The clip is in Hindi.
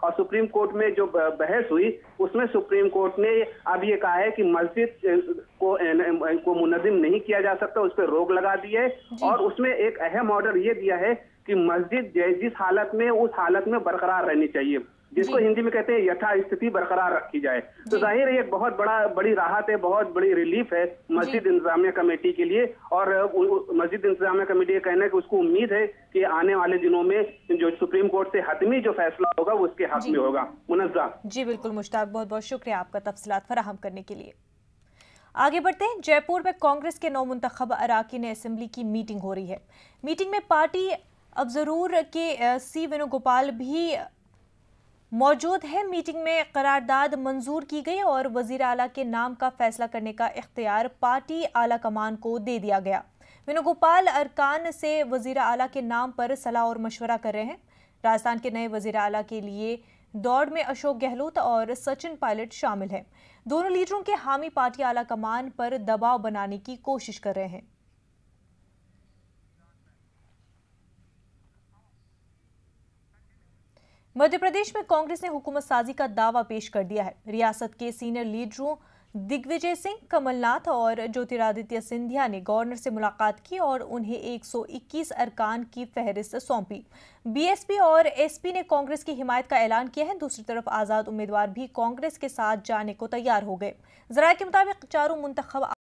और सुप्रीम कोर्ट में जो बहस हुई उसमें सुप्रीम कोर्ट ने अब ये कहा है कि मस्जिद को मुनज़्ज़िम नहीं किया जा सकता, उस पर रोक लगा दी है। और उसमें एक अहम ऑर्डर ये दिया है कि मस्जिद जिस हालत में उस हालत में बरकरार रहनी चाहिए, जिसको हिंदी में कहते हैं यथास्थिति बरकरार रखी जाए। तो जाहिर है ये बहुत बड़ी राहत है, बहुत बड़ी रिलीफ है मस्जिद इंतजामिया कमेटी के लिए। और मस्जिद इंतजामिया कमेटी का कहना है कि उसको उम्मीद है कि आने वाले दिनों में जो सुप्रीम कोर्ट से हतमी जो फैसला होगा वो उसके हक में होगा। मुनज़्ज़ा जी बिल्कुल मुश्ताक, बहुत बहुत शुक्रिया आपका तफसीलात फराहम करने के लिए। आगे बढ़ते हैं। जयपुर में कांग्रेस के नौ मुंतखब अराकीन असेंबली की मीटिंग हो रही है। मीटिंग में पार्टी अफजरूर के सी वेणुगोपाल भी मौजूद है। मीटिंग में करारदाद मंजूर की गई और वजीर आला के नाम का फैसला करने का इख्तियार पार्टी आला कमान को दे दिया गया। वेणुगोपाल अरकान से वजीर आला के नाम पर सलाह और मशवरा कर रहे हैं। राजस्थान के नए वजीर आला के लिए दौड़ में अशोक गहलोत और सचिन पायलट शामिल हैं। दोनों लीडरों के हामी पार्टी आला कमान पर दबाव बनाने की कोशिश कर रहे हैं। मध्य प्रदेश में कांग्रेस ने हुकूमत साजी का दावा पेश कर दिया है। रियासत के सीनियर लीडरों दिग्विजय सिंह, कमलनाथ और ज्योतिरादित्य सिंधिया ने गवर्नर से मुलाकात की और उन्हें 121 अरकान की फहरिस्त सौंपी। बीएसपी और एसपी ने कांग्रेस की हिमायत का ऐलान किया है। दूसरी तरफ आजाद उम्मीदवार भी कांग्रेस के साथ जाने को तैयार हो गए। जराये के मुताबिक चारों मुंतखब